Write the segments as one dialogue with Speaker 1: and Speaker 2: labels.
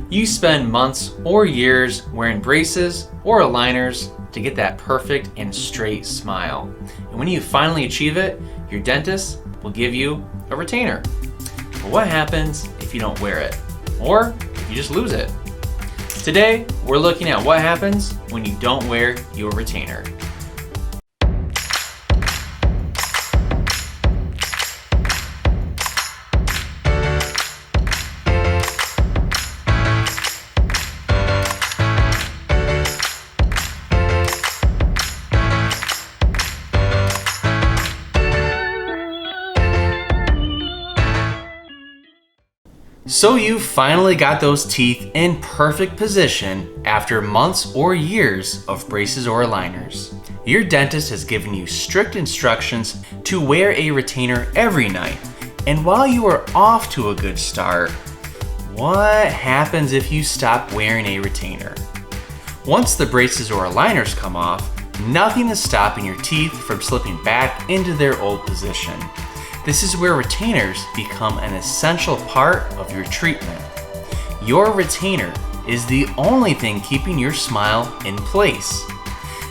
Speaker 1: You spend months or years wearing braces or aligners to get that perfect and straight smile. And when you finally achieve it, your dentist will give you a retainer. But what happens if you don't wear it? Or if you just lose it? Today, we're looking at what happens when you don't wear your retainer. So you finally got those teeth in perfect position after months or years of braces or aligners. Your dentist has given you strict instructions to wear a retainer every night. And while you are off to a good start, what happens if you stop wearing a retainer? Once the braces or aligners come off, nothing is stopping your teeth from slipping back into their old position. This is where retainers become an essential part of your treatment. Your retainer is the only thing keeping your smile in place.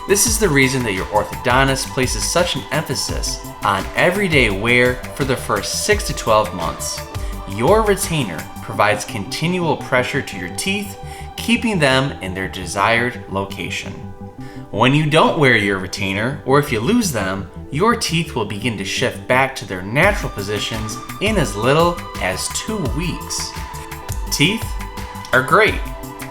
Speaker 1: This is the reason that your orthodontist places such an emphasis on everyday wear for the first 6 to 12 months. Your retainer provides continual pressure to your teeth, keeping them in their desired location. When you don't wear your retainer, or if you lose them, your teeth will begin to shift back to their natural positions in as little as 2 weeks. Teeth are great.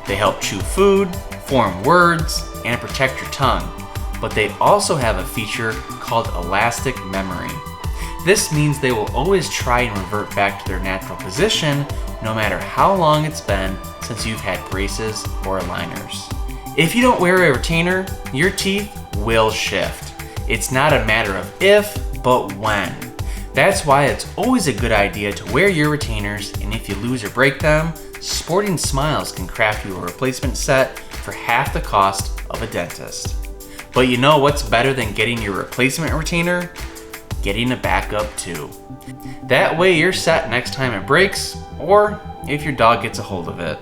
Speaker 1: They help chew food, form words, and protect your tongue, but they also have a feature called elastic memory. This means they will always try and revert back to their natural position no matter how long it's been since you've had braces or aligners. If you don't wear a retainer, your teeth will shift. It's not a matter of if, but when. That's why it's always a good idea to wear your retainers, and if you lose or break them, SportingSmiles can craft you a replacement set for half the cost of a dentist. But you know what's better than getting your replacement retainer? Getting a backup too. That way you're set next time it breaks, or if your dog gets a hold of it.